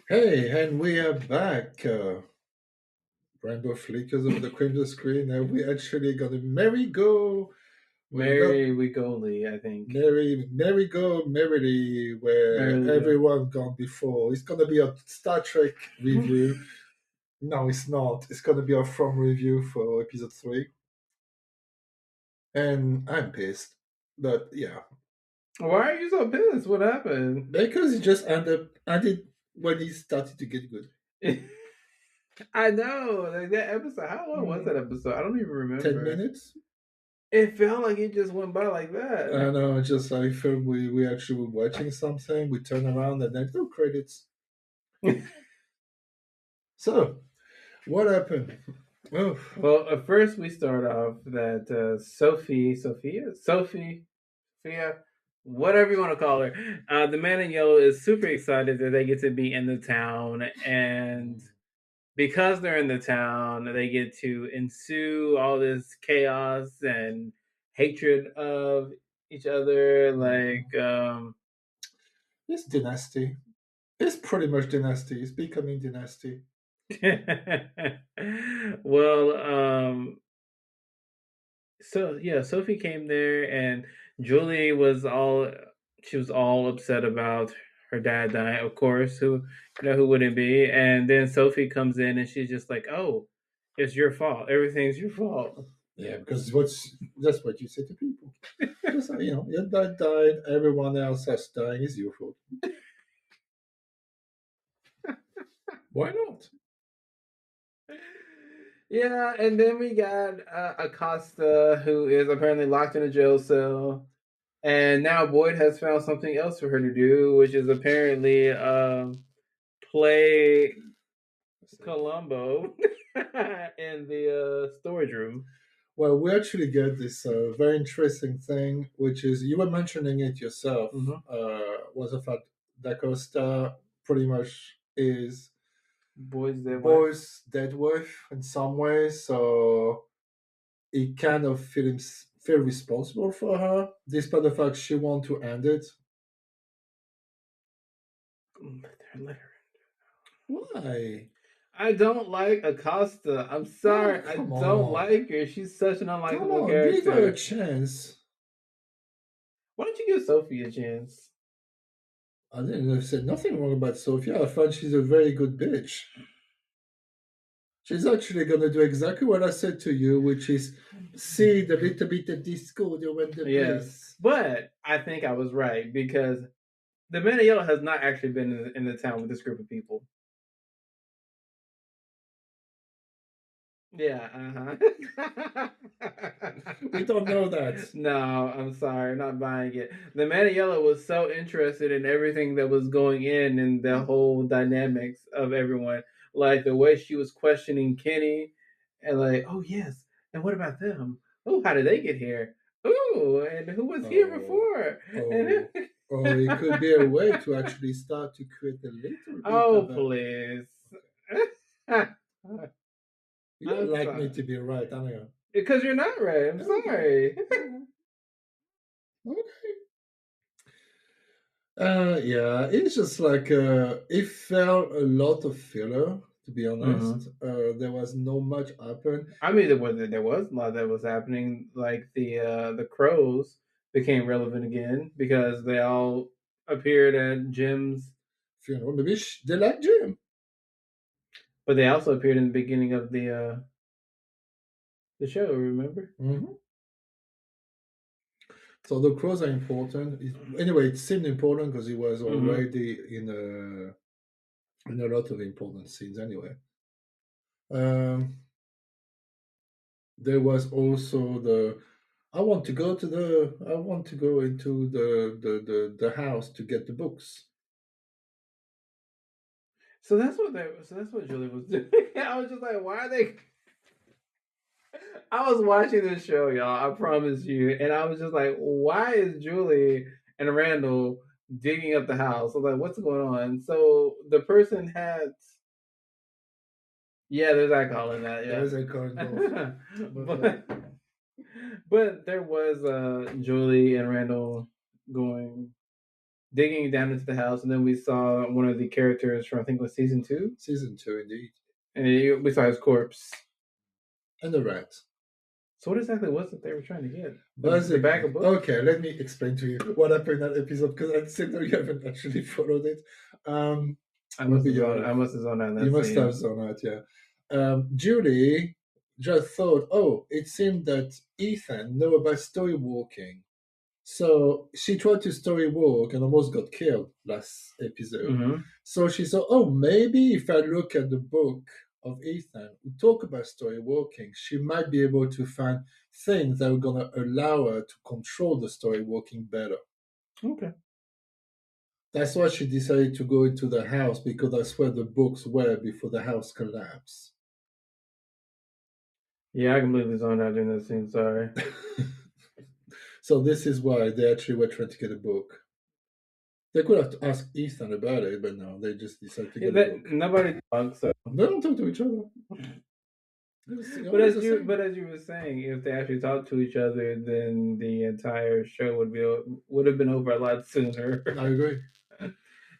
Hey, and we are back. Rainbow flickers over the crimson screen, and we actually got a merry-go. We're not Mary Wigoli, I think. merry-go merrily, where Mary go. everyone gone before. It's gonna be a Star Trek review. No, it's not. It's gonna be a From review for episode 3, and I'm pissed. But yeah, Why are you so pissed? What happened? because it just ended when he started to get good. I know, like that episode. How long was that Mm, episode? I don't even 10 remember. minutes. It felt like it just went by like I that. know, just I felt we actually were watching something. We turn around and then no credits. So what happened? Oh, Well, at first we start off that Sophia, whatever you want to call her, the man in yellow is super excited that they get to be in the town, and because they're in the town, they get to ensue all this chaos and hatred of each other. it's dynasty. It's pretty much dynasty. It's becoming dynasty. well, so yeah, Sophie came there, and Julie was all she was all upset about her dad dying. Of course, who wouldn't be? And then Sophie comes in, and she's just like, "Oh, it's your fault. Everything's your fault." Yeah, because that's what you say to people. Just your dad died. Everyone else has died. It's your fault. Why not? Yeah, and then we got Acosta, who is apparently locked in a jail cell, and now Boyd has found something else for her to do, which is apparently play Columbo in the storage room. Well, we actually get this very interesting thing, which is you were mentioning it yourself. Mm-hmm. Was the fact Dacosta pretty much is Boyd's dead wife. Bo's dead wife in some way, so he kind of feel responsible for her, despite the fact she want to end it. Let her. Why? I don't like Acosta. I'm Oh, sorry. I come don't on. like her. She's such an Come unlikable on, give her a character. chance. Why don't you give Sophie a chance? I didn't have said nothing wrong about Sophia. I find she's a very good bitch. She's actually gonna do exactly what I said to you, which is see the little bit of discord around the Yes, place. but I think I was right because the Man in Yellow has not actually been in the town with this group of people. Yeah, We don't know that. no, I'm sorry, I'm not buying it. The Man in Yellow was so interested in everything that was going in the whole dynamics of everyone, like the way she was questioning Kenny, and like, oh yes, and what about them? Oh, how did they get here? Oh, and who was here Oh, before? And oh, or it could be a way to actually start to create a little bit oh, of a. please. Okay. I'm You don't like me sorry. to be right, are you? Because you're not right. I'm Okay. sorry. Alright. Okay. Yeah, it's just like it felt a lot of filler. To be honest, hmm there was no much happen. I mean, there was a lot that was happening. Like the crows became relevant again because they all appeared at Jim's, Maybe they like Jim. but they also appeared in the beginning of the show. Remember? Hmm. So the crows are important. Anyway, it seemed important because he was hmm already in a lot of important scenes. Anyway, um, there was also the. I want to go into the house to get the books. So that's what Julie was doing. I was just like, why are they? I was watching this show, y'all. I promise you, and I was just like, why is Julie and Randall digging up the house? I was like, what's going on? So the person had, yeah, there's alcohol in that, There is a car involved, yeah. but yeah. but but there was Julie and Randall going. digging down into the house, and then we saw one of the characters from I think it was season 2, Season 2, indeed. and we saw his corpse. And the rat. So what exactly was it they were trying to get? The Basically, bag of books? okay, let me explain to you what happened in that episode because I think that you haven't actually followed it. I must Maybe have zoned. I must have zoned out in you that must scene. have zoned out, yeah. Julie just thought, oh, it seemed that Ethan knew about story walking. So she tried to story walk and almost got killed last episode. Hmm. So she thought, oh, maybe if I look at the book of Ethan who talk about story walking, she might be able to find things that are going to allow her to control the story walking better. Okay. That's why she decided to go into the house because that's where the books were before the house collapsed. Yeah, I completely zoned out during that scene. Sorry. So this is why they actually were trying to get a book. They could have asked Ethan about it, but no, they just decided to get a book. Nobody talks. So. They don't talk to each other. But as you were saying, if they actually talked to each other, then the entire show would have been over a lot sooner. I agree.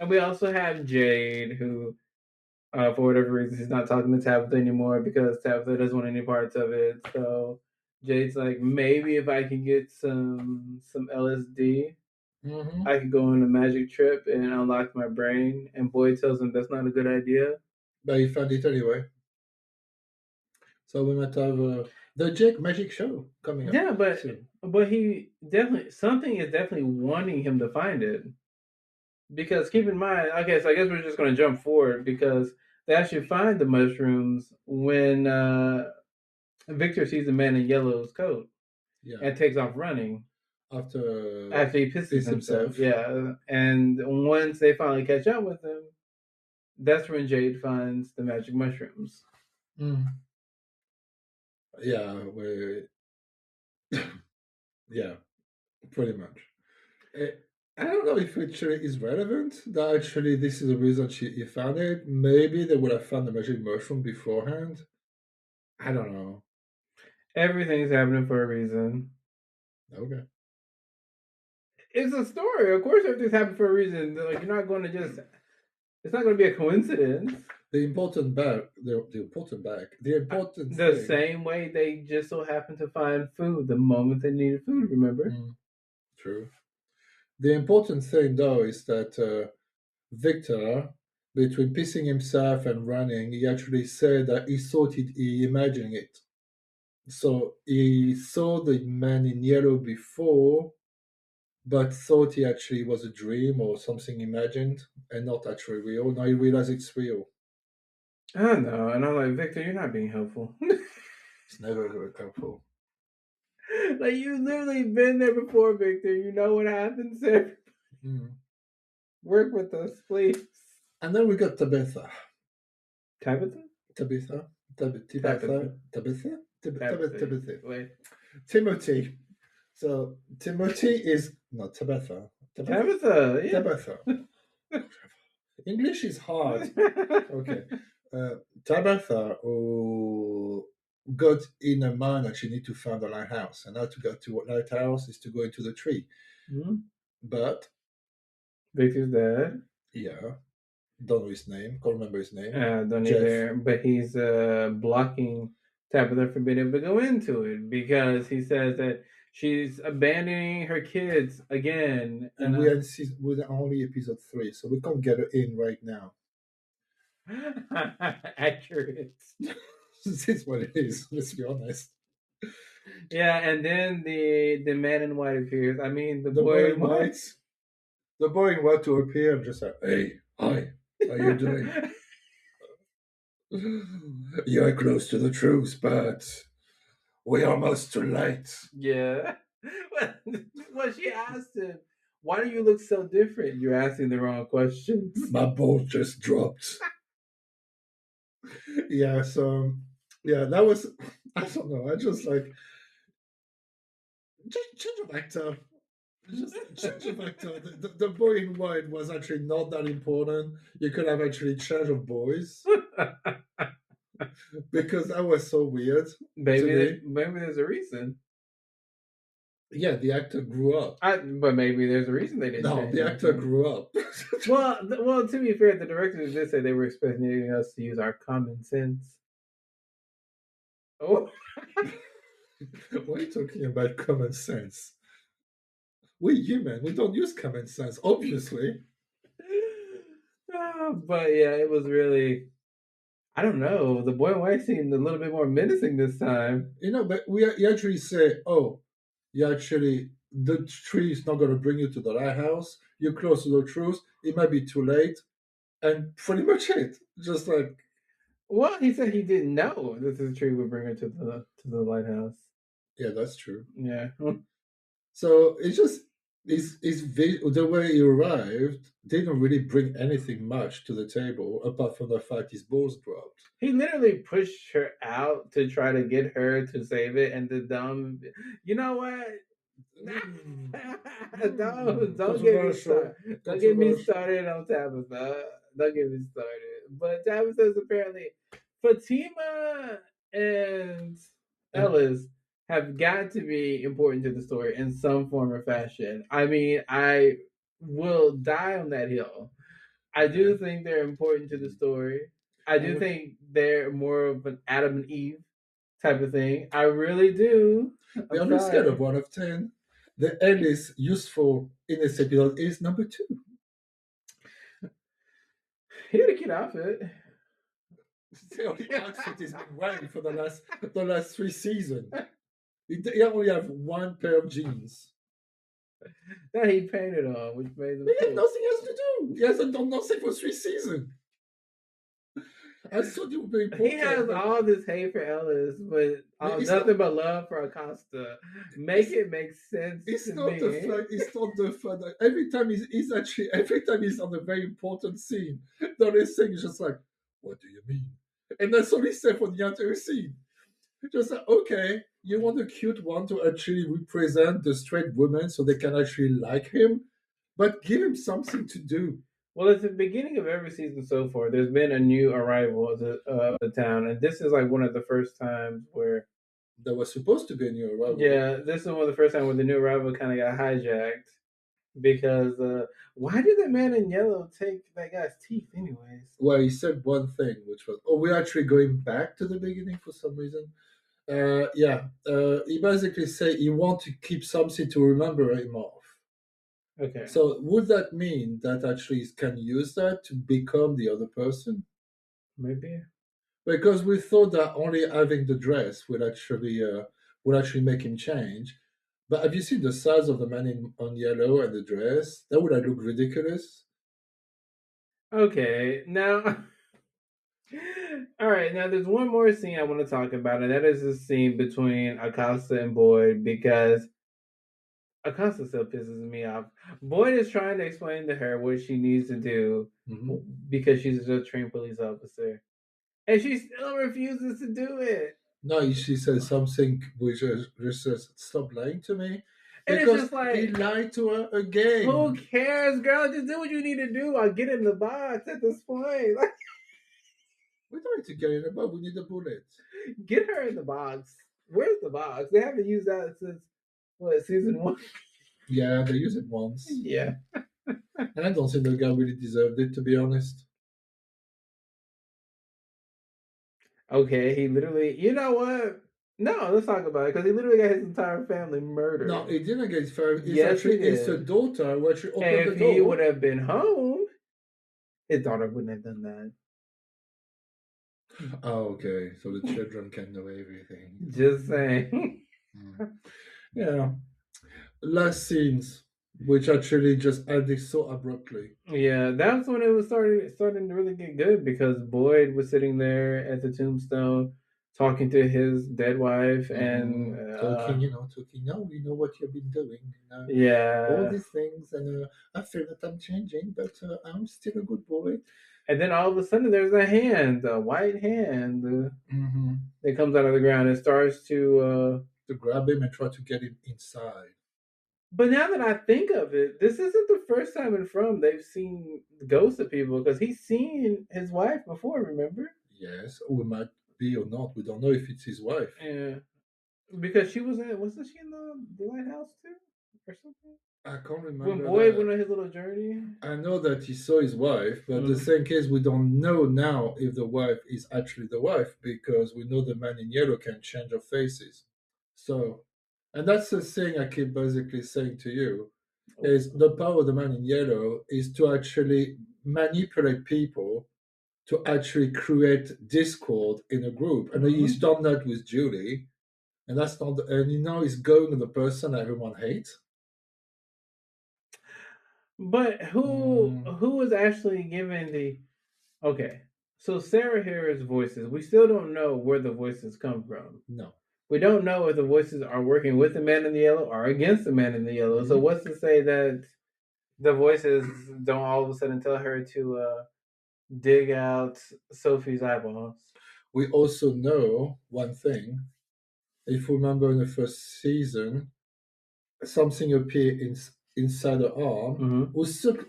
And we also have Jade, who, for whatever reason, she's not talking to Tabitha anymore because Tabitha doesn't want any parts of it. So Jade's like, maybe if I can get some LSD, I could go on a magic trip and unlock my brain. And Boyd tells him that's not a good idea. But he found it anyway. So we might have the Jake Magic Show coming up. Yeah, but soon. he definitely something is definitely wanting him to find it. Because keep in mind, okay, so I guess we're just going to jump forward because they actually find the mushrooms when Victor sees the man in yellow's coat and takes off running after he pisses himself. Yeah, and once they finally catch up with him, that's when Jade finds the magic mushrooms. Yeah, yeah, pretty much. I don't know if it is relevant that actually this is the reason he found it. Maybe they would have found the magic mushroom beforehand. I don't know. Everything's happening for a reason. Okay. It's a story. Of course, everything's happening for a reason. Like you're not going to just. It's not going to be a coincidence. The important The same way they just so happened to find food the moment they needed food. Remember? True. The important thing, though, is that Victor, between pissing himself and running, he actually said that he thought he imagined it. So he saw the man in yellow before, but thought he actually was a dream or something imagined and not actually real. Now he realized it's real. I know, and I'm like, Victor, you're not being helpful. It's never very helpful. Like you've literally been there before, Victor. You know what happens there. Work with us, please. And then we got Tabitha. Tabitha. Wait. Timothy. So Timothy is not Tabitha. Tabitha. Yeah. Tabitha. English is hard. Okay. Tabitha, who got in her mind that she need to find the lighthouse, and how to get to a lighthouse is to go into the tree. But Victor's dad. Yeah. Don't know his name. Can't remember his name. Don't either. But he's blocking Tabitha from being able to go into it because he says that she's abandoning her kids again. And we're only episode 3, so we can't get her in right now. Accurate. This is what it is. Let's be honest. Yeah, and then the man in white appears. I mean, the boy in white. The boy in white to appear and just like, hey, hi, how you doing? You're close to the truth, but we're almost too late. Yeah. Well, she asked him, why do you look so different? You're asking the wrong questions. My ball just dropped. Yeah, so, yeah, that was, I don't know, I just like, change of actor. Just change of actor. The boy in white was actually not that important. You could have actually change of boys. Because that was so weird. Maybe there's a reason. Yeah, the actor grew up. But maybe there's a reason they didn't No, change the actor anything. grew up. Well, to be fair, the directors did say they were expecting us to use our common sense. Oh, Why are you talking about common sense? We human, we don't use common sense, obviously. but yeah, it was really. I don't know. The boy and wife seemed a little bit more menacing this time. But you actually say, oh, you actually, the tree is not going to bring you to the lighthouse. You're close to the truth. It might be too late. And pretty much it. Just like, Well, he said he didn't know that this tree would bring her to the lighthouse. yeah, that's true. Yeah. So it's just, the way he arrived didn't really bring anything much to the table apart from the fact his balls dropped. He literally pushed her out to try to get her to save it, and the dumb, you know what? Don't get me Controversial. started. Don't get me Controversial. started on Tabitha. Don't get me started. But Tabitha's apparently Fatima and And Ellis have got to be important to the story in some form or fashion. I mean, I will die on that hill. I okay. do think they're important to the story. I And do think they're more of an Adam and Eve type of thing. I really do. we I'm on a scale of sorry. 1 of 10, the L is useful in this episode is number 2. He had a cute outfit. The only outfit he's been wearing for the last 3 seasons. He only have one pair of jeans. That he painted on, which made He him has cool. nothing else to do. He hasn't done nothing for 3 seasons. I thought it would be He important, has but all this hate for Ellis, but it's not. nothing but love for Acosta. Make It's it make sense it's to not the me. fact. It's not the fact that every time he's on a very important scene, the only thing is just like, what do you mean? And that's all he said for the entire scene. Just like, okay, you want a cute one to actually represent the straight woman so they can actually like him, but give him something to do. Well, at the beginning of every season so far, there's been a new arrival of the town, and this is like one of the first times where, There was supposed to be a new arrival. yeah, this is one of the first time where the new arrival kind of got hijacked because why did the man in yellow take that guy's teeth anyways? Well, he said one thing, which was, "Oh, we're actually going back to the beginning for some reason." Yeah, he basically said he want to keep something to remember him of. Okay, So would that mean that actually he can use that to become the other person? maybe. Because we thought that only having the dress would actually make him change. But have you seen the size of the man on yellow and the dress? That would have looked ridiculous. Okay, now, all right, now there's one more scene I want to talk about, and that is the scene between Acosta and Boyd because Acosta still pisses me off. Boyd is trying to explain to her what she needs to do Hmm. because she's a trained police officer, and she still refuses to do it. No, she said something which just says, "Stop lying to me," And it's because just he like, lied to her who again. cares, girl? Just do what you need to do. I'll get in the box at this point. Like, We don't need to get in a boat. We need a bullet. get her in the box. Where's the box? They haven't used that since what season one? Yeah, they use it once, Yeah. and I don't think the guy really deserved it, to be honest. Okay, he literally. You know what? No, let's talk about it because he literally got his entire family No, murdered. he didn't get fired. It's Yes, he actually it's the did. daughter who actually And opened the if he would door. have been home, his daughter wouldn't have done that. Oh, okay. So the children can know everything. Just saying. Mm. Yeah. Last scenes, which actually just ended so abruptly. Yeah, that's when it was starting to really get good because Boyd was sitting there at the tombstone talking to his dead wife, and Talking. Now we know what you've been doing. All yeah, these things, and I feel that I'm changing, but I'm still a good boy. and then all of a sudden there's a hand, a white hand, Hmm. that comes out of the ground and starts to. To grab him and try to get him inside. But now that I think of it, this isn't the first time in From they've seen ghosts of people because he's seen his wife before. Remember? Yes, or it might be or not. We don't know if it's his wife. Yeah. Because she was in, wasn't she in the lighthouse too, or something? I can't When remember Boyd went that. on his little journey. I know that he saw his wife, but the Mm. same case, we don't know now if the wife is actually the wife because we know the man in yellow can change of faces. So, and that's the thing I keep basically saying to you is the power of the man in yellow is to actually manipulate people to actually create discord in a group. And he's Mhm. done that with Julie, and that's not, and he's going to the person everyone hates. But who Mm, who is actually giving the okay? So Sarah hears voices. We still don't know where the voices come from. no. We don't know if the voices are working with the man in the yellow or against the man in the yellow. So Mhm. what's to say that the voices don't all of a sudden tell her to dig out Sophie's eyeballs? We also know one thing. If you remember in the first season, something appeared inside her arm, Mm-hmm.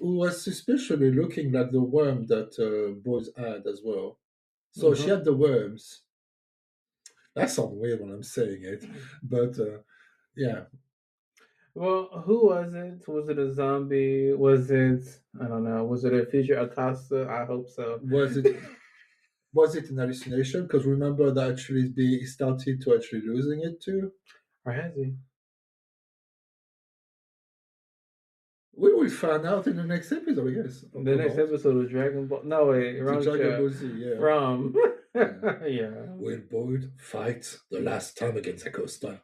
who was suspiciously looking like the worm that Boys had as well. So she Mm-hmm. had the worms. That sounds weird when I'm saying it, but yeah. Well, who was it? Was it a zombie? Was it I don't know? Was it a future Acosta? I hope so. Was it was it an hallucination? Because remember that actually he started to actually losing it too. Or has he? We will find out in the next episode, I guess, The or next not. episode of Dragon Ball. No wait, To wrong Dragon show. Ball Z, yeah. From Yeah. yeah. Will Boyd fight the last time against Acosta?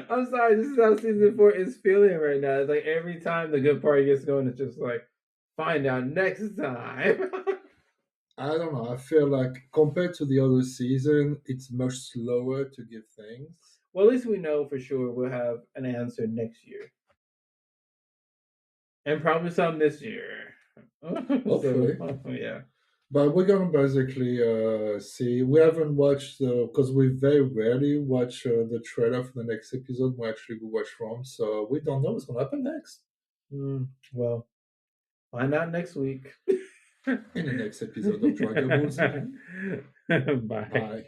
I'm sorry. This is how season 4 is feeling right now. It's like every time the good part gets going, it's just like find out next time. I don't know. I feel like compared to the other season, it's much slower to give things. Well, at least we know for sure we'll have an answer next year, and probably some this year. So Hopefully. yeah. But we're gonna basically see. We haven't watched the because we very rarely watch the trailer for the next episode. We actually we watch from, so we don't know what's gonna happen next Well, find out next week. in the next episode of Dragon Ball Z. Bye. Bye.